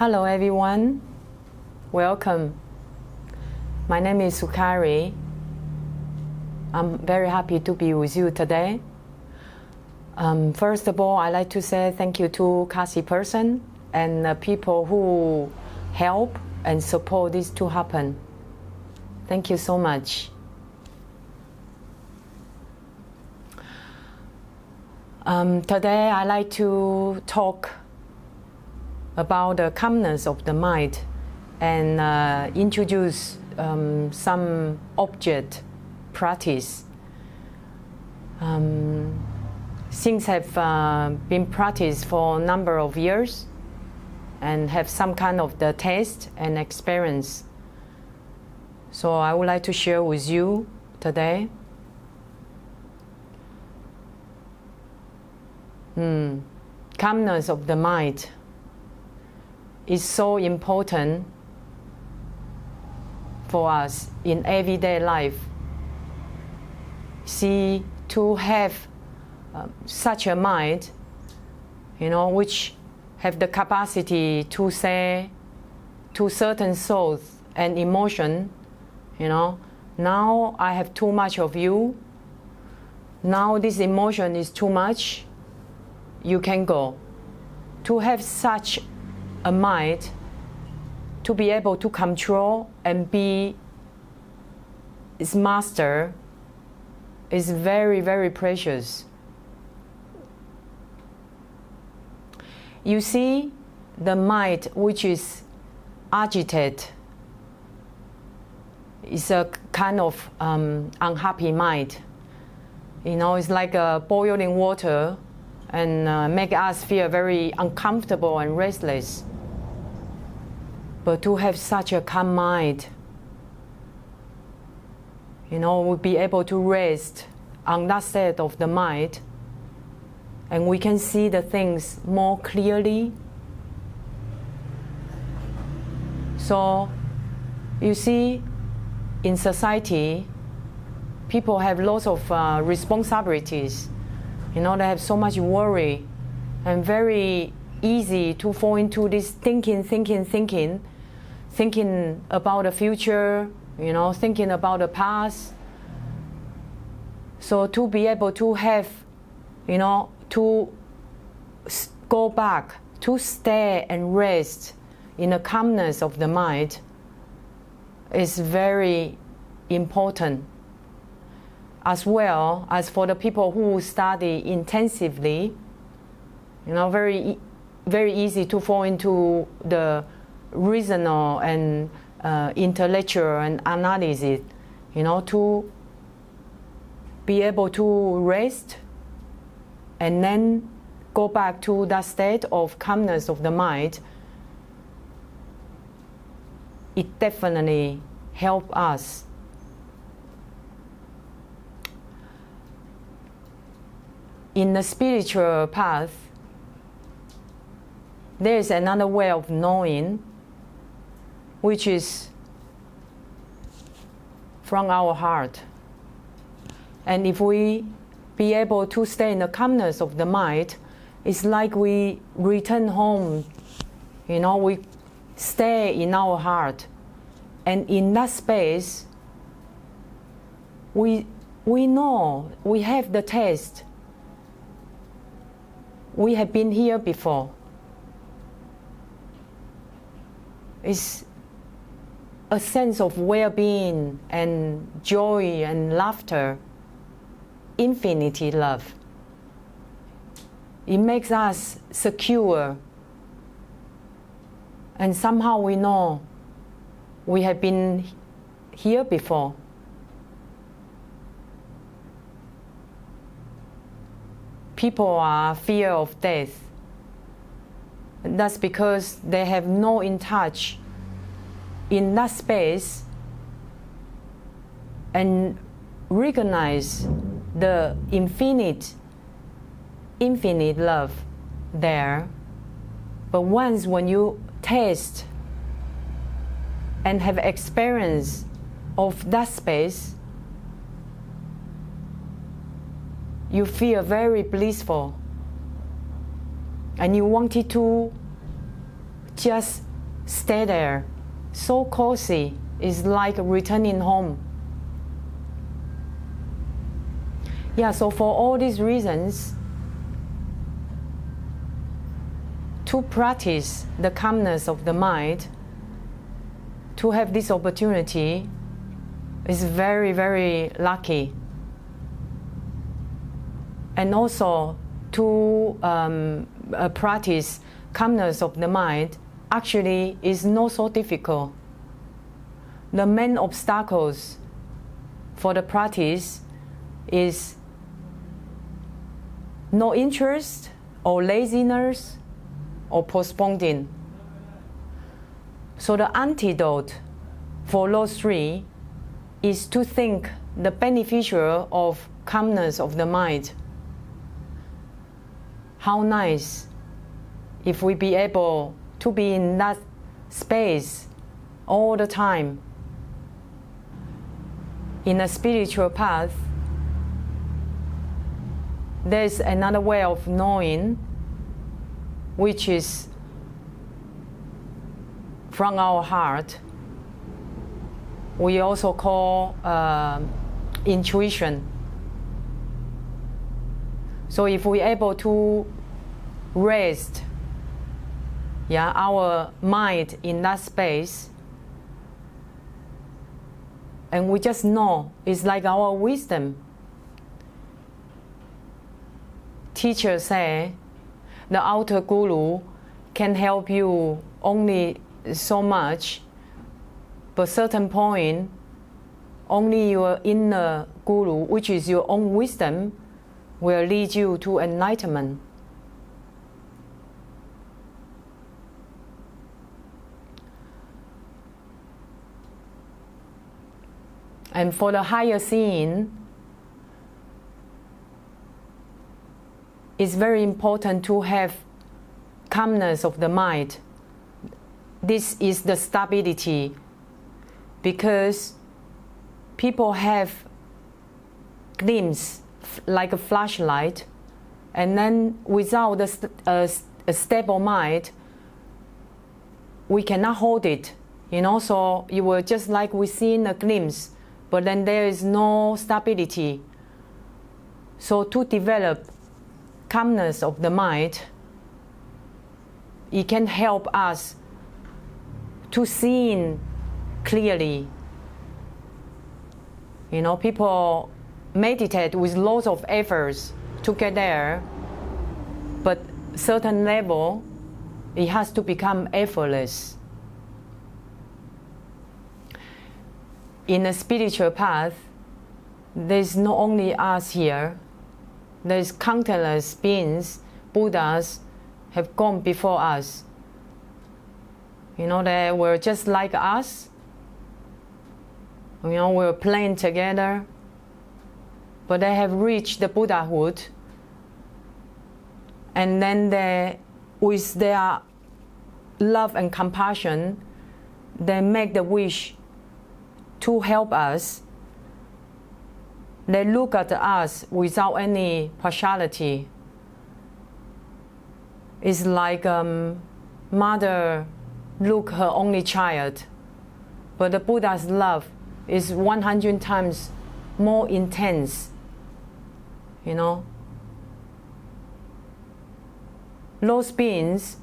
Hello everyone, welcome. My name is Sukhari. I'm very happy to be with you today. First of all, I'd like to say thank you to Kasi person and people who help and support this to happen. Thank you so much. Today I'd like to talk about the calmness of the mind and introduce some object practice. Things have been practiced for a number of years and have some kind of the taste and experience. So I would like to share with you today. Calmness of the mind is so important for us in everyday life. See, to have such a mind, which have the capacity to say to certain thoughts and emotion, now I have too much of you, now this emotion is too much, you can go. To have such a mind, to be able to control and be its master, is very, very precious. You see, the mind which is agitated is a kind of unhappy mind. It's like boiling water and make us feel very uncomfortable and restless. But to have such a calm mind, we'll be able to rest on that state of the mind, and we can see the things more clearly. So, you see, in society, people have lots of responsibilities. They have so much worry, and very easy to fall into this thinking about the future, thinking about the past. So to be able to have, to go back, to stay and rest in the calmness of the mind is very important. As well as for the people who study intensively, very easy to fall into the reasonal and intellectual and analysis, to be able to rest and then go back to that state of calmness of the mind. It definitely helps us. In the spiritual path, there is another way of knowing, which is from our heart. And if we be able to stay in the calmness of the mind, it's like we return home. We stay in our heart. And in that space, we know, we have the taste. We have been here before. It's a sense of well-being and joy and laughter, infinity love. It makes us secure. And somehow we know we have been here before. People are fear of death. That's because they have no in touch in that space and recognize the infinite love there. But once when you taste and have experience of that space, you feel very blissful, and you wanted to just stay there. So cozy. It's like returning home. Yeah, so for all these reasons, to practice the calmness of the mind, to have this opportunity is very, very lucky. And also to practice calmness of the mind actually is not so difficult. The main obstacles for the practice is no interest or laziness or postponing. So the antidote for those three is to think the beneficial of calmness of the mind. How nice if we be able to be in that space all the time. In a spiritual path, there's another way of knowing, which is from our heart. We also call intuition. So if we're able to rest our mind in that space, and we just know, it's like our wisdom. Teachers say the outer guru can help you only so much, but certain point, only your inner guru, which is your own wisdom, will lead you to enlightenment. And for the higher seeing, it's very important to have calmness of the mind. This is the stability, because people have glimpse like a flashlight, and then without a stable mind, we cannot hold it. So you will just like we see in a glimpse, but then there is no stability. So to develop calmness of the mind, it can help us to see clearly. People meditate with lots of efforts to get there, but certain level, it has to become effortless. In a spiritual path, there's not only us here, there's countless beings, Buddhas have gone before us. They were just like us. We were playing together, but they have reached the Buddhahood, and then they, with their love and compassion, they make the wish to help us. They look at us without any partiality. It's like mother look her only child, but the Buddha's love is 100 times more intense. Those beings,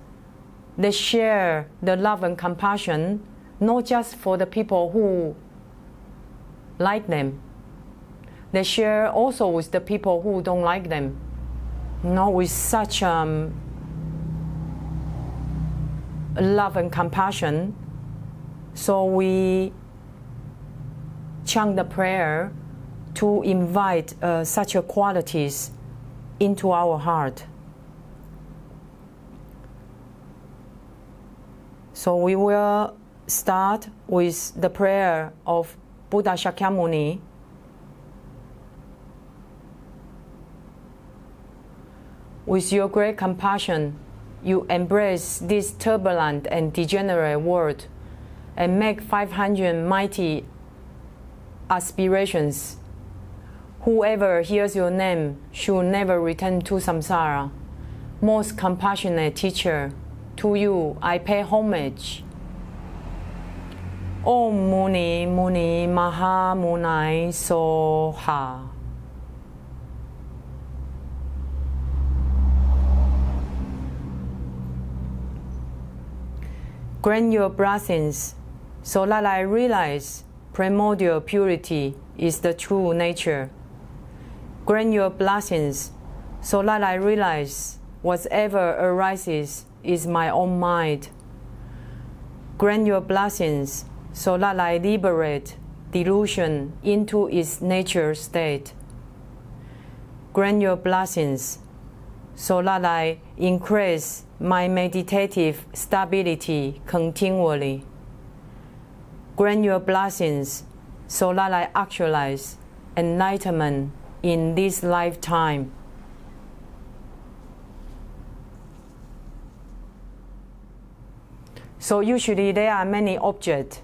they share the love and compassion not just for the people who like them. They share also with the people who don't like them. With such love and compassion. So we chant the prayer to invite such qualities into our heart. So we will start with the prayer of Buddha Shakyamuni. With your great compassion, you embrace this turbulent and degenerate world and make 500 mighty aspirations. Whoever hears your name should never return to samsara. Most compassionate teacher, to you I pay homage. Om Muni Muni Maha Munai Soha. Grant your blessings so that I realize primordial purity is the true nature. Grant your blessings so that I realize whatever arises is my own mind. Grant your blessings so that I liberate delusion into its natural state. Grant your blessings so that I increase my meditative stability continually. Grant your blessings so that I actualize enlightenment in this lifetime. So usually there are many objects,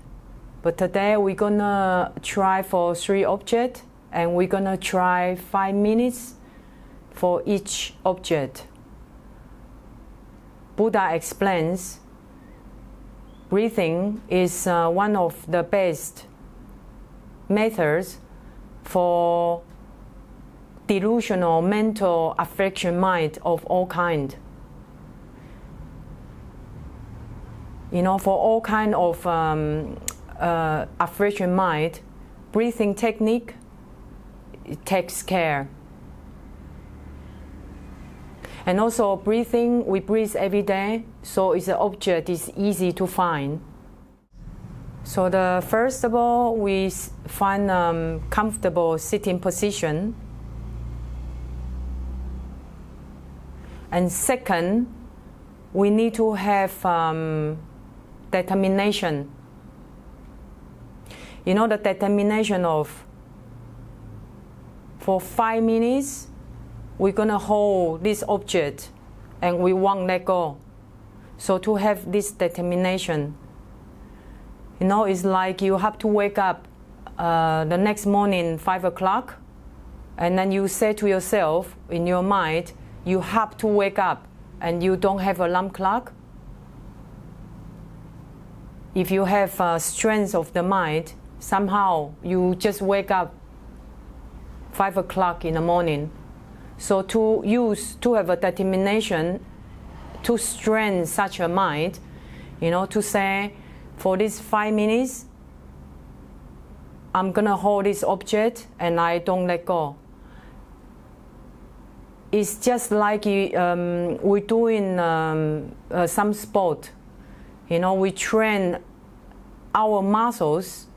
but today we're gonna try for 3 objects, and we're gonna try 5 minutes for each object. Buddha explains breathing is one of the best methods for delusional mental affliction mind of all kind. You know, for all kind of affliction mind, breathing technique, it takes care. And also breathing, we breathe every day, so it's an object is easy to find. So first of all, we find comfortable sitting position. And second, we need to have determination. You know, the determination of, for 5 minutes, we're gonna hold this object and we won't let go. So to have this determination, you know, it's like you have to wake up the next morning 5 o'clock, and then you say to yourself in your mind, you have to wake up, and you don't have an alarm clock. If you have strength of the mind, somehow you just wake up 5 o'clock in the morning. So to have a determination to strengthen such a mind, you know, to say, for these 5 minutes, I'm gonna hold this object and I don't let go. It's just like we're doing some sport. You know, we train our muscles,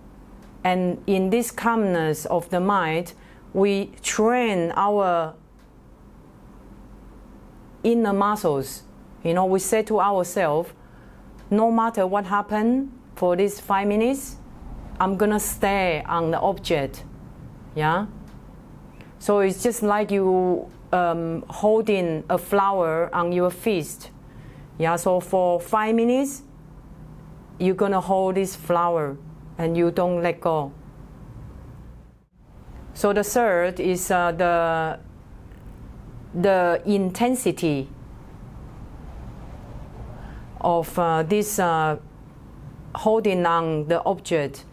and in this calmness of the mind, we train our inner muscles. You know, we say to ourselves, no matter what happened for these 5 minutes, I'm gonna stay on the object. Yeah. So it's just like you holding a flower on your fist. Yeah. So for 5 minutes, you're gonna hold this flower and you don't let go. So the third is the intensity of this holding on the object.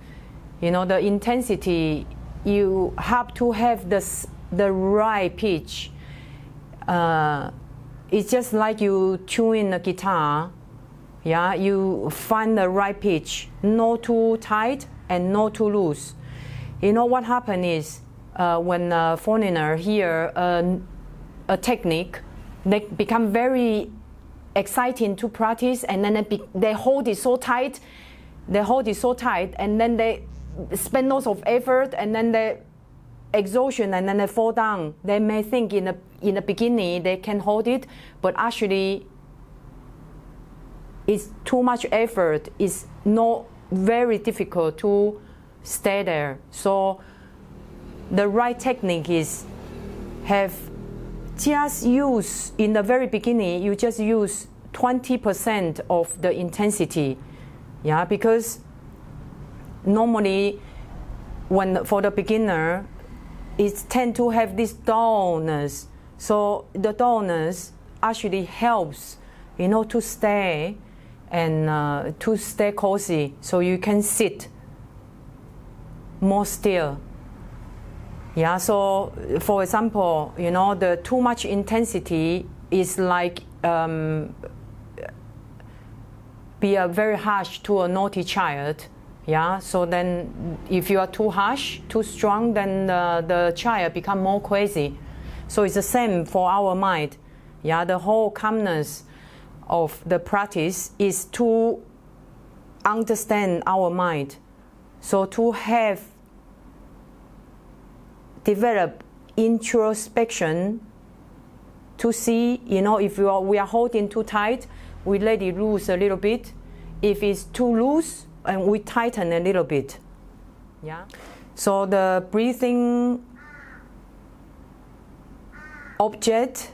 You know, the intensity, you have to have the right pitch. It's just like you tuning a guitar. Yeah, you find the right pitch, not too tight and not too loose. You know what happens is when a foreigner hear a technique, they become very exciting to practice, and then they hold it so tight, and then they spend lots of effort, and then they exhaustion, and then they fall down. They may think in the beginning they can hold it, but actually it's too much effort. It's not very difficult to stay there. So the right technique is just use, in the very beginning, you just use 20% of the intensity. Yeah, because normally for the beginner, it tend to have this dullness. So the dullness actually helps, you know, to stay and to stay cozy. So you can sit more still. Yeah, so for example, you know, the too much intensity is like be a very harsh to a naughty child. Yeah, so then if you are too harsh, too strong, then the child become more crazy. So it's the same for our mind. Yeah, the whole calmness of the practice is to understand our mind. So to have develop introspection to see, you know, if we are holding too tight, we let it loose a little bit. If it's too loose, and we tighten a little bit. Yeah. So the breathing object,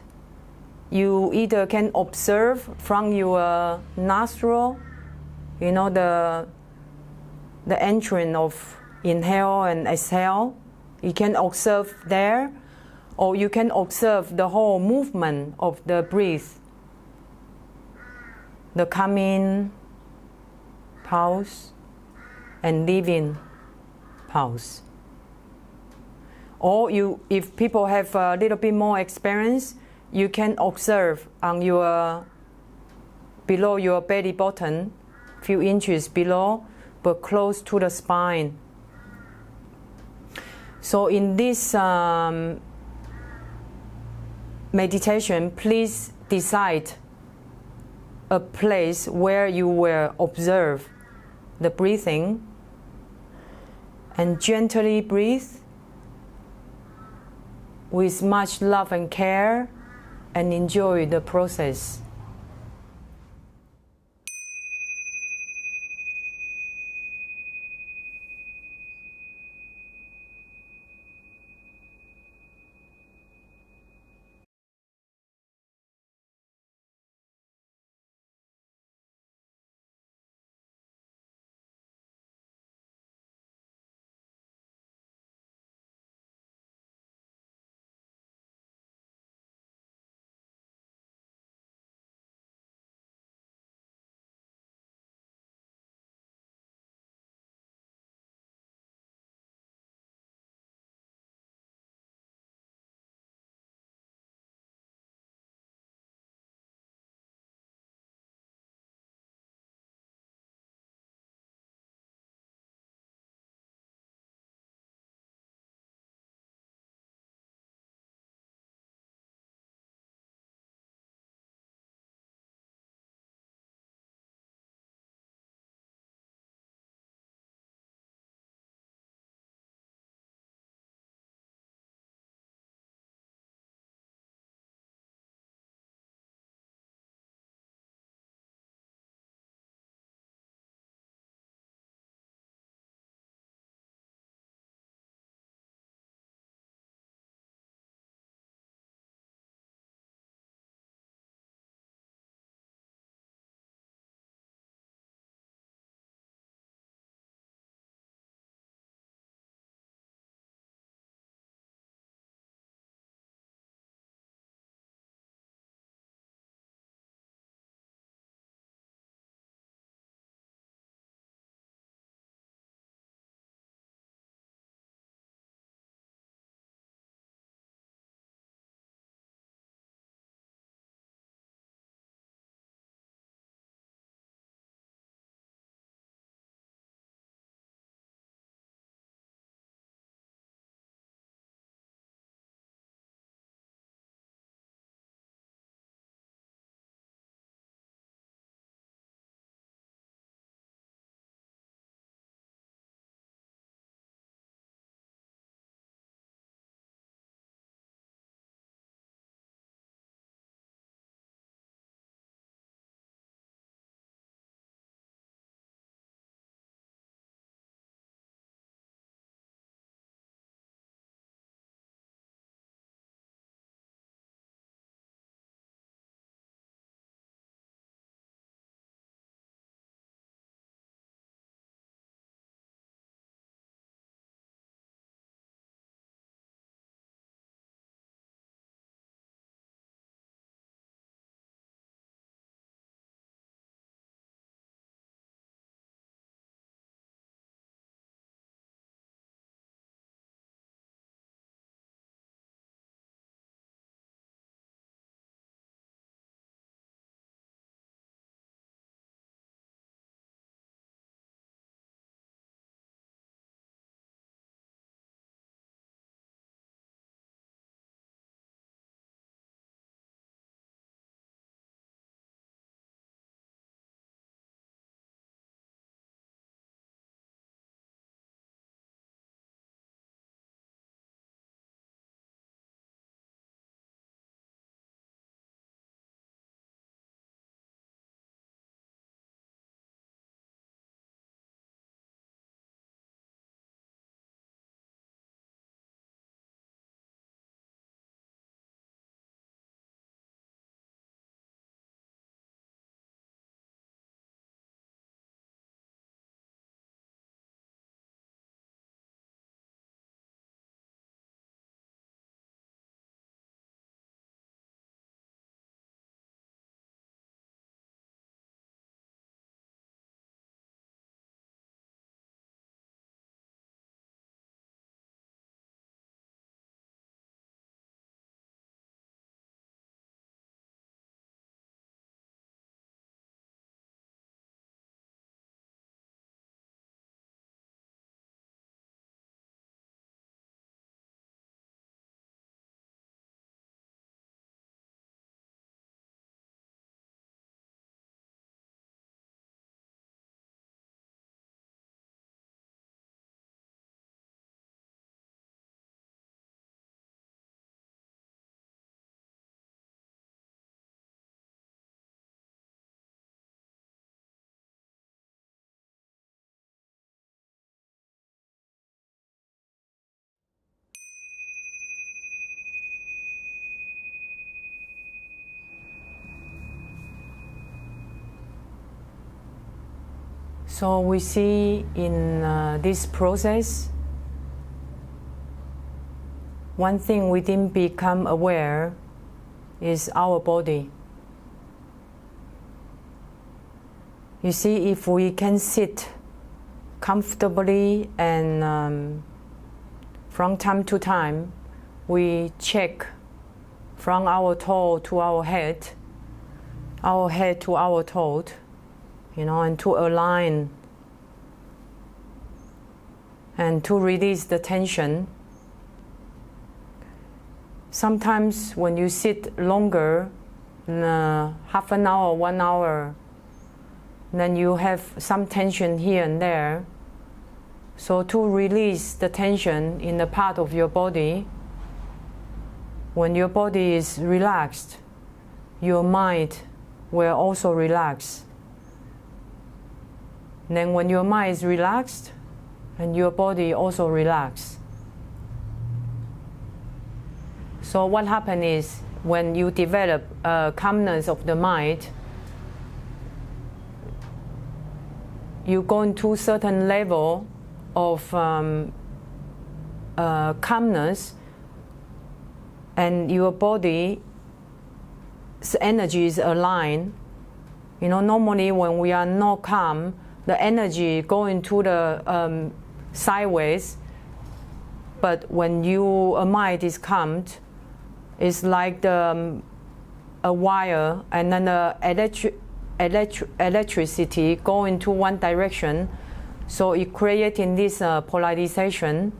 you either can observe from your nostril, you know, the entrance of inhale and exhale. You can observe there, or you can observe the whole movement of the breath, the coming pulse and leaving pulse. Or if people have a little bit more experience, you can observe on below your belly button, few inches below, but close to the spine. So in this meditation, please decide a place where you will observe the breathing and gently breathe with much love and care, and enjoy the process. So we see in this process, one thing we didn't become aware is our body. You see, if we can sit comfortably and from time to time, we check from our toe to our head to our toe, and to align and to release the tension. Sometimes when you sit longer, half an hour, 1 hour, then you have some tension here and there. So to release the tension in the part of your body, when your body is relaxed, your mind will also relax. Then when your mind is relaxed, and your body also relax. So what happens is, when you develop calmness of the mind, you go into a certain level of calmness, and your body's energy is aligned. Normally when we are not calm, the energy go into the sideways. But when your mind is calmed, it's like a wire, and then the electricity go into one direction. So it creating this polarization.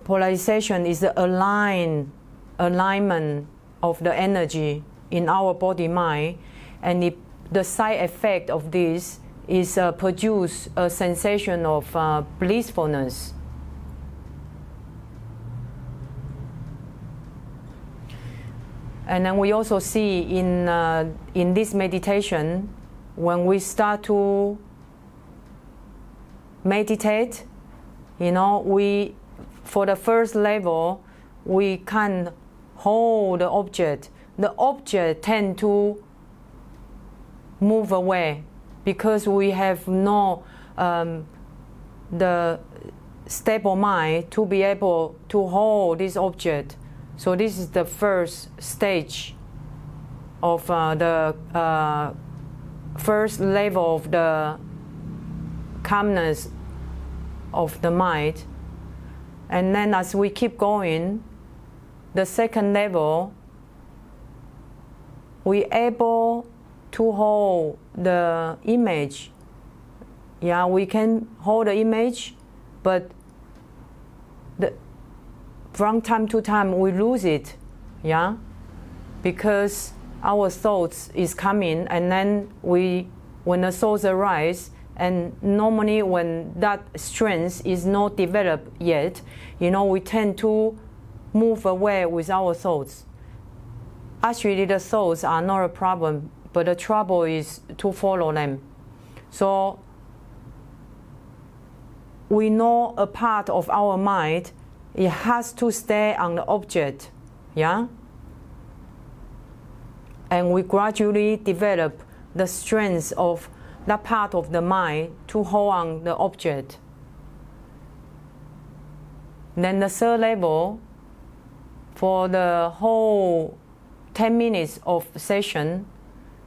Polarization is the alignment of the energy in our body mind, and the side effect of this is produce a sensation of blissfulness. And then we also see in this meditation, when we start to meditate, we, for the first level, we can hold the object. The object tend to move away because we have no the stable mind to be able to hold this object. So this is the first stage of the first level of the calmness of the mind. And then as we keep going, the second level, we're able to hold the image. Yeah, we can hold the image, but from time to time we lose it. Yeah, because our thoughts is coming, and then when the thoughts arise, and normally when that strength is not developed yet, we tend to move away with our thoughts. Actually, the thoughts are not a problem, but the trouble is to follow them. So we know a part of our mind, it has to stay on the object, yeah? And we gradually develop the strength of that part of the mind to hold on the object. Then the third level, for the whole 10 minutes of session,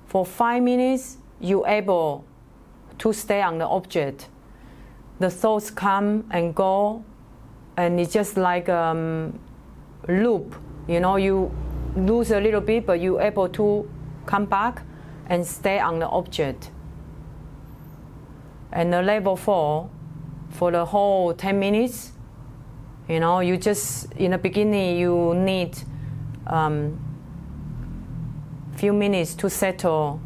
for 5 minutes, you're able to stay on the object. The thoughts come and go, and it's just like loop. You lose a little bit, but you're able to come back and stay on the object. And the level 4, for the whole 10 minutes, you just, in the beginning, you need few minutes to settle,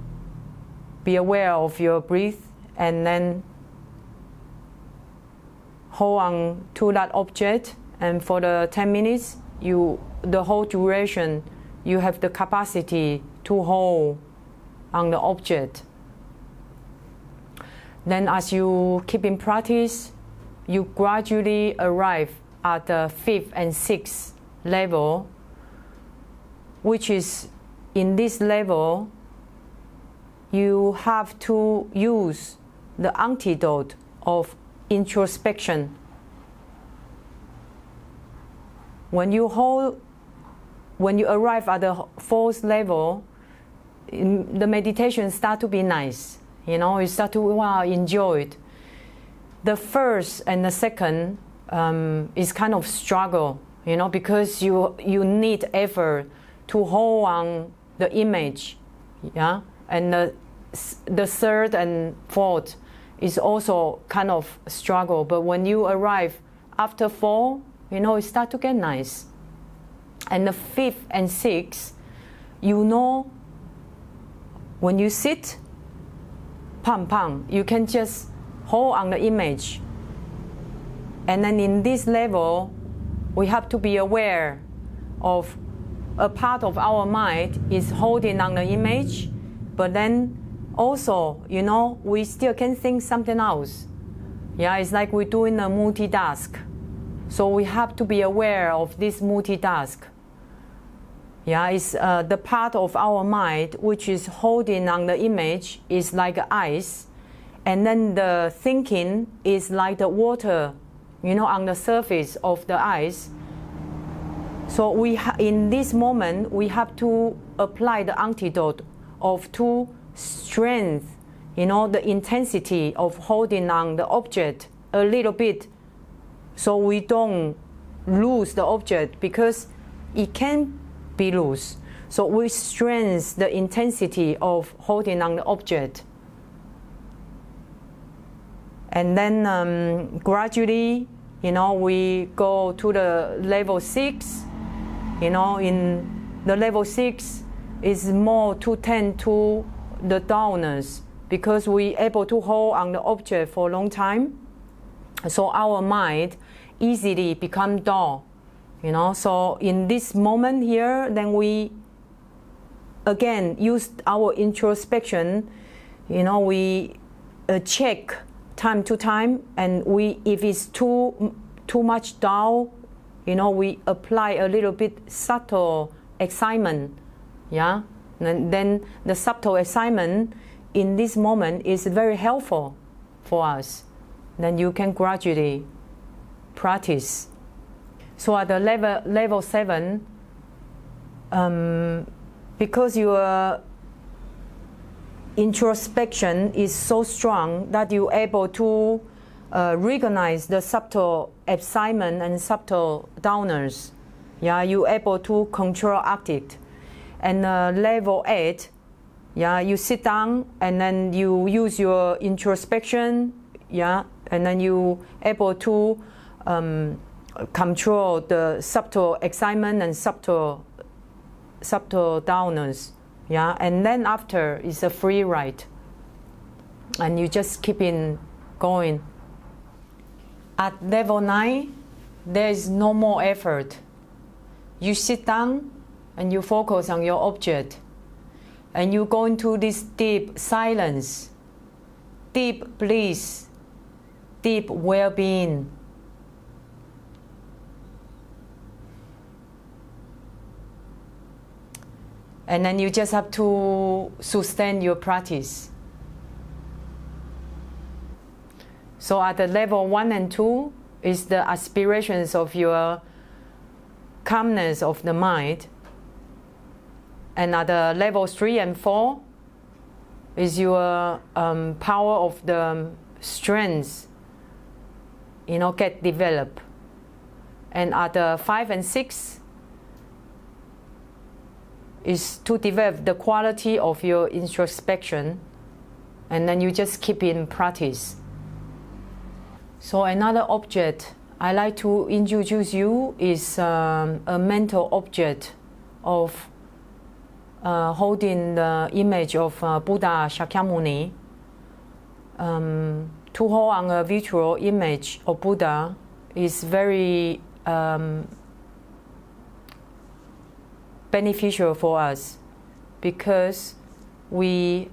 be aware of your breath, and then hold on to that object. And for the 10 minutes, the whole duration, you have the capacity to hold on the object. Then as you keep in practice, you gradually arrive at the 5th and 6th level, which is, in this level, you have to use the antidote of introspection. When you arrive at the 4th level, the meditation start to be nice. You start to enjoy it. The first and the second is kind of struggle, because you need effort to hold on the image, yeah. And the third and fourth is also kind of struggle. But when you arrive after 4, it start to get nice. And the 5th and 6th, when you sit, you can just hold on the image. And then in this level, we have to be aware of a part of our mind is holding on the image, but then also, we still can think something else. Yeah, it's like we're doing a multitask. So we have to be aware of this multitask. Yeah, it's the part of our mind which is holding on the image is like ice, and then the thinking is like the water, on the surface of the ice. So in this moment, we have to apply the antidote of 2 strength, the intensity of holding on the object a little bit, so we don't lose the object, because it can be loose. So we strengthen the intensity of holding on the object. And then gradually, we go to the level 6. In the level 6 is more to tend to the dullness, because we able to hold on the object for a long time. So our mind easily become dull. So in this moment here, then we again use our introspection. We check time to time, and if it's too much dull, we apply a little bit subtle excitement. Yeah, and then the subtle excitement in this moment is very helpful for us. Then you can gradually practice. So at the level 7, because your introspection is so strong that you're able to recognize the subtle excitement and subtle downers. Yeah, you're able to control active. And level 8, yeah, you sit down and then you use your introspection, yeah, and then you able to control the subtle excitement and subtle downers, yeah. And then after is a free ride, and you just keep in going. At level 9, there is no more effort. You sit down and you focus on your object, and you go into this deep silence, deep bliss, deep well-being. And then you just have to sustain your practice. So at the level 1 and 2 is the aspirations of your calmness of the mind. And at the level 3 and 4 is your power of the strength, get developed. And at the 5 and 6 is to develop the quality of your introspection, and then you just keep in practice. So another object I like to introduce you is a mental object of holding the image of Buddha Shakyamuni. To hold on a virtual image of Buddha is very beneficial for us, because we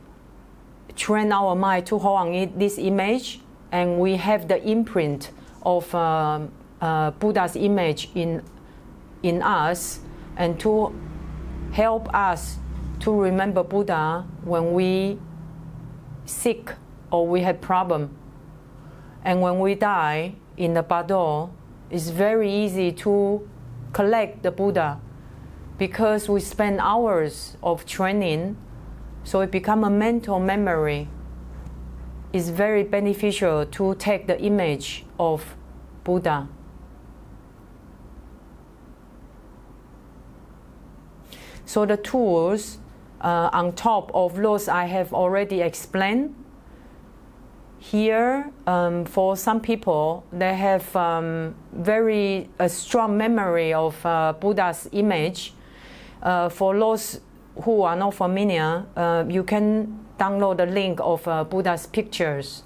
train our mind to hold on this image, and we have the imprint of Buddha's image in us, and to help us to remember Buddha when we sick or we have problem. And when we die in the Bado, it's very easy to collect the Buddha because we spend hours of training, so it becomes a mental memory. It's very beneficial to take the image of Buddha. So the tools on top of those I have already explained. Here, for some people, they have very strong memory of Buddha's image. For those who are not familiar, you can download the link of Buddha's pictures,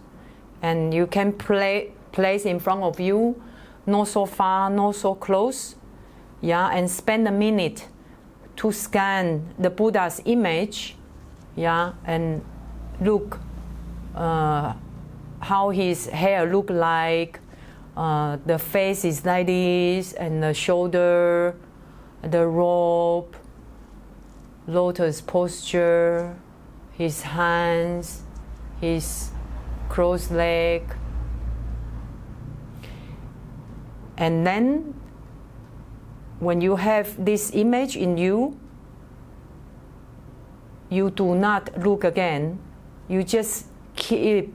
and you can place in front of you, not so far, not so close, yeah, and spend a minute to scan the Buddha's image, yeah, and look how his hair look like, the face is like this, and the shoulder, the robe, lotus posture, his hands, his crossed leg. And then when you have this image in you, you do not look again. You just keep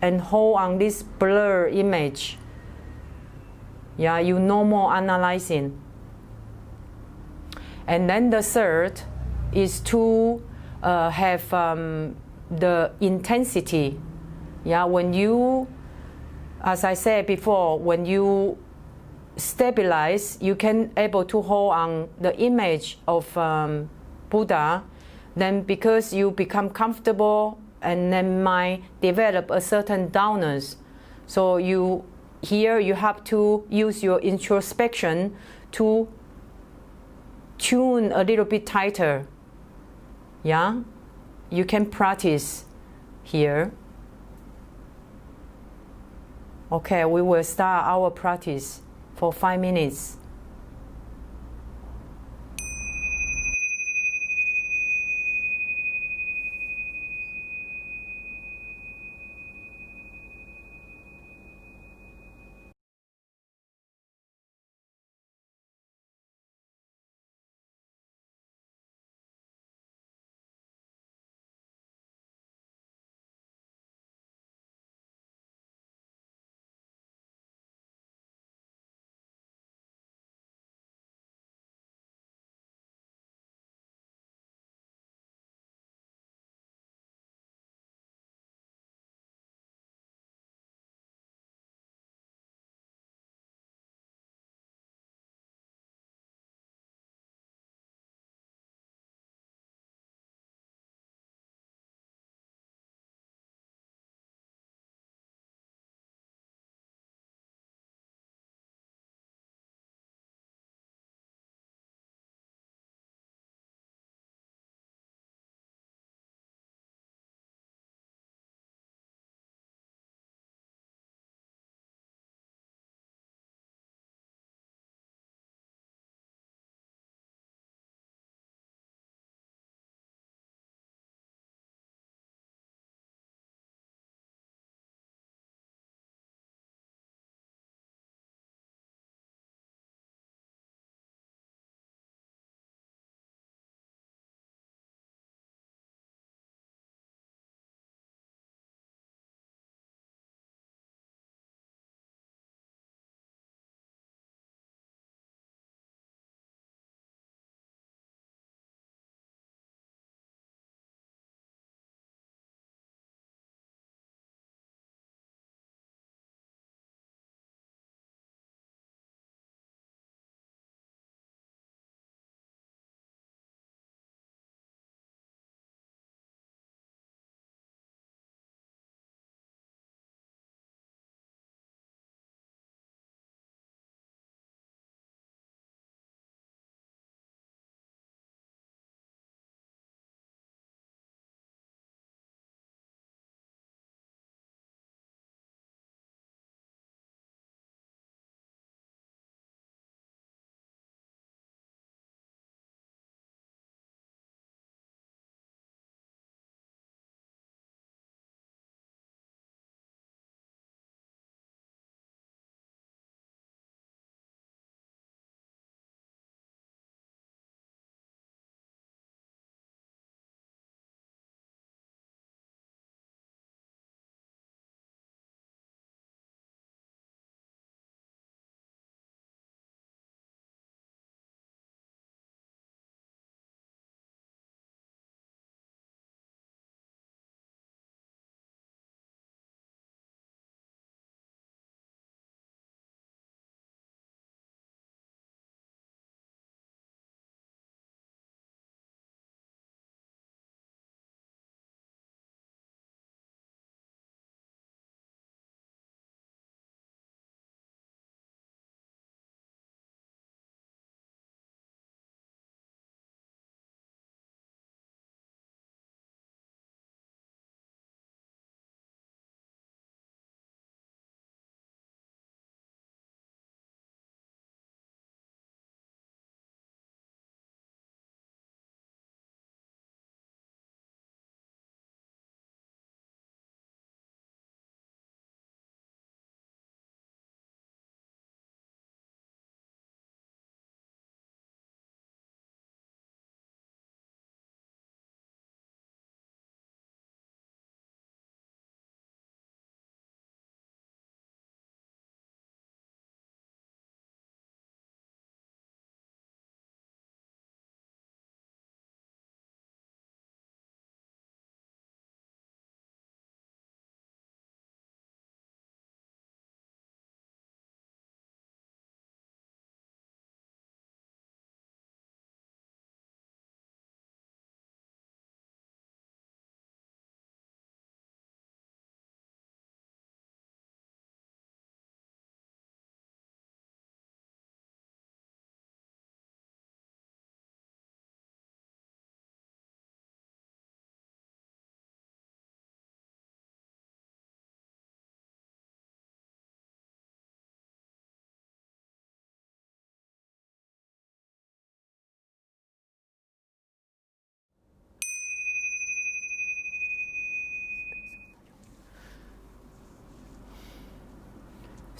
and hold on this blur image. Yeah, you no more analyzing. And then the third is to have the intensity. Yeah, when you, as I said before, when you stabilize, you can able to hold on the image of Buddha. Then because you become comfortable, and then might develop a certain dullness. So you have to use your introspection to tune a little bit tighter. Yeah, you can practice here. Okay, we will start our practice for 5 minutes.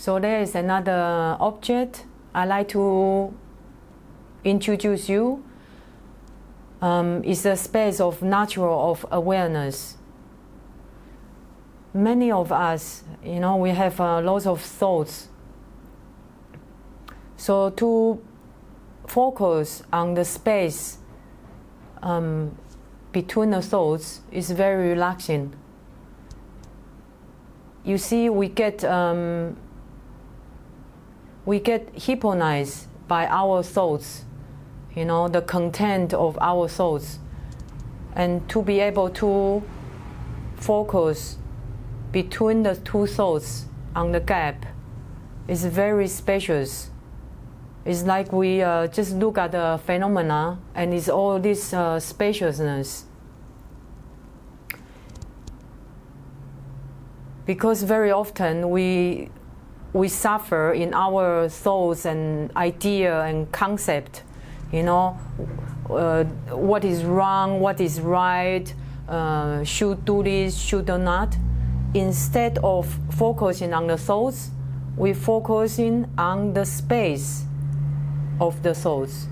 So there is another object I like to introduce you. It's a space of natural of awareness. Many of us, we have lots of thoughts. So to focus on the space between the thoughts is very relaxing. You see, we get hypnotized by our thoughts, the content of our thoughts, and to be able to focus between the two thoughts on the gap is very spacious. It's like we just look at the phenomena, and it's all this spaciousness. Because very often we suffer in our thoughts and idea and concept, what is wrong, what is right, should do this, should not. Instead of focusing on the thoughts, we're focusing on the space of the thoughts.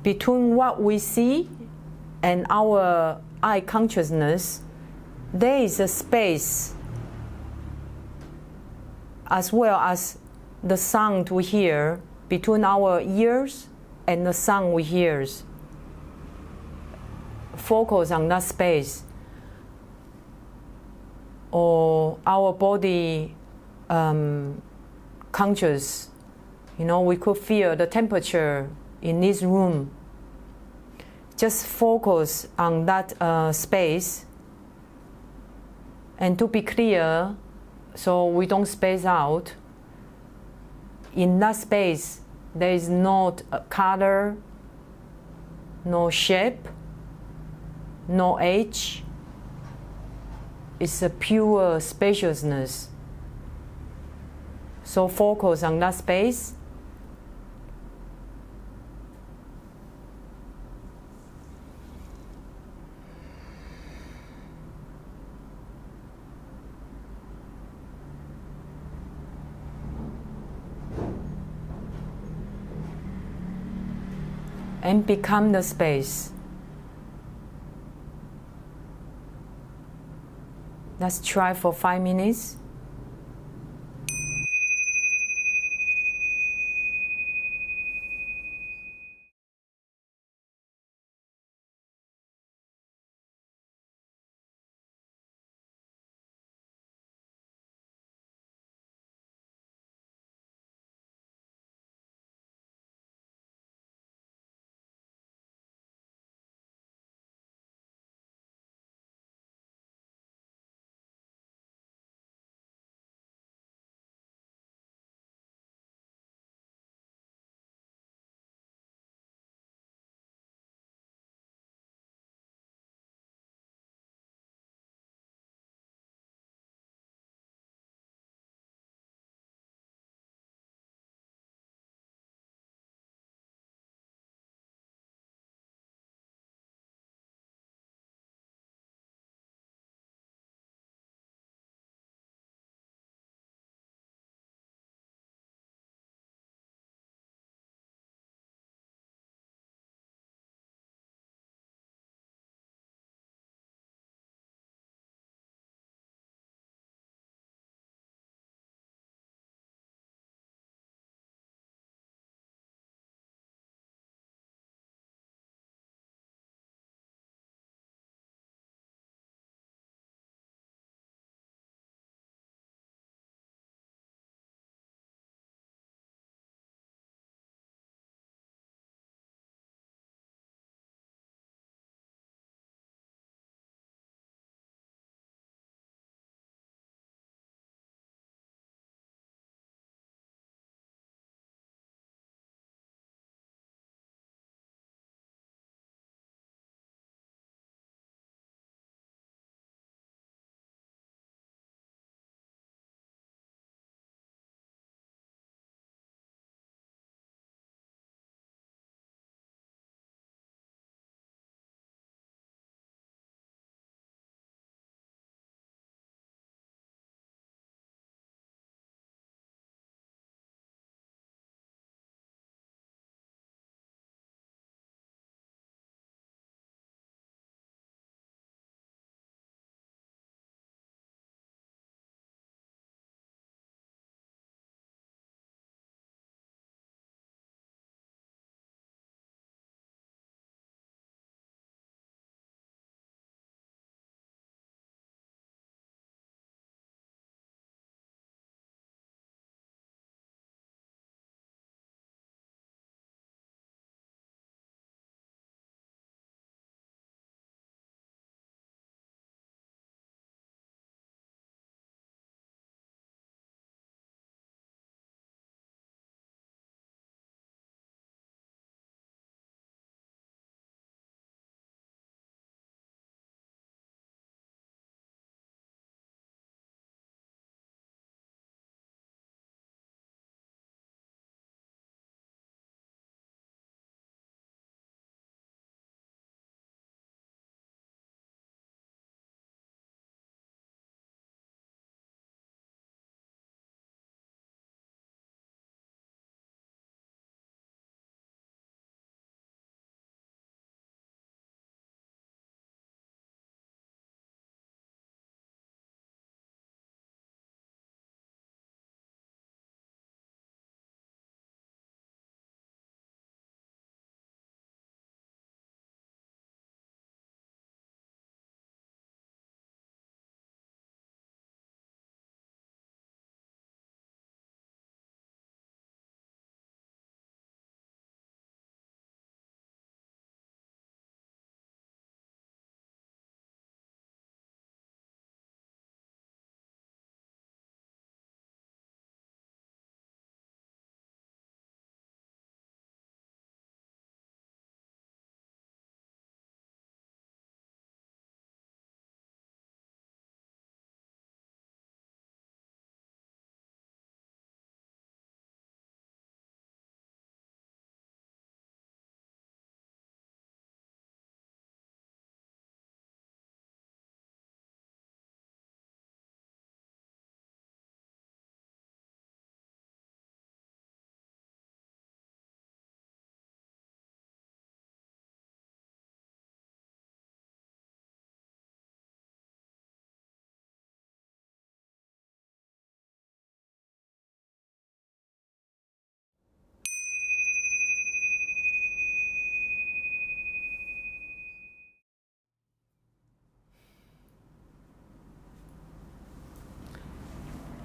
Between what we see and our eye consciousness, there is a space, as well as the sound we hear between our ears and the sound we hear. Focus on that space, or our body conscious. We could feel the temperature in this room. Just focus on that space, and to be clear, so we don't space out. In that space, there is not a color, no shape, no age. It's a pure spaciousness. So focus on that space. And become the space. Let's try for 5 minutes.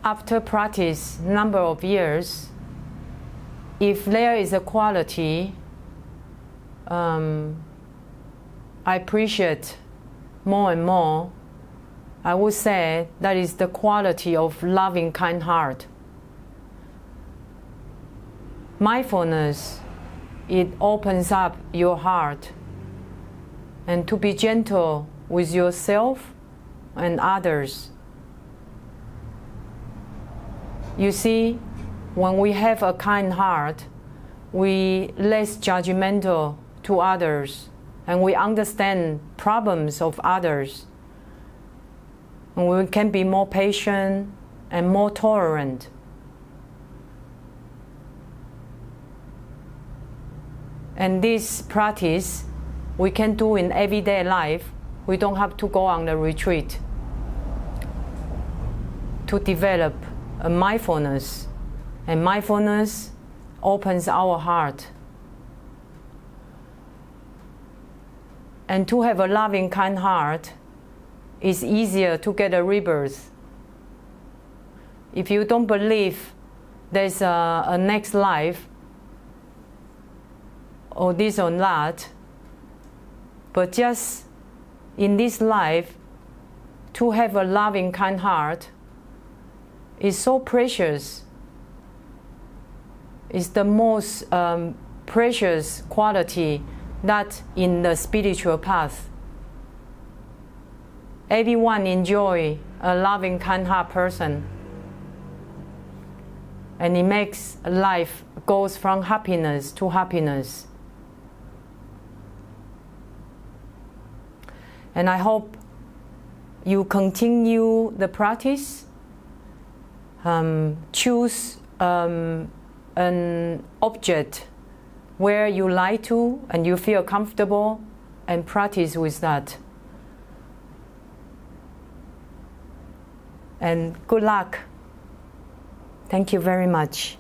after practice number of years, if there is a quality I appreciate more and more, I would say that is the quality of loving, kind heart. Mindfulness, it opens up your heart and to be gentle with yourself and others. You see, when we have a kind heart, we less judgmental to others, and we understand problems of others. And we can be more patient and more tolerant. And this practice we can do in everyday life. We don't have to go on the retreat to develop a mindfulness. And mindfulness opens our heart. And to have a loving, kind heart, it's easier to get a rebirth. If you don't believe there's a next life, or this or that, but just in this life, to have a loving, kind heart is so precious. It's the most precious quality that in the spiritual path. Everyone enjoy a loving, kind heart person, and it makes life goes from happiness to happiness. And I hope you continue the practice. Choose an object where you like to and you feel comfortable, and practice with that. And good luck. Thank you very much.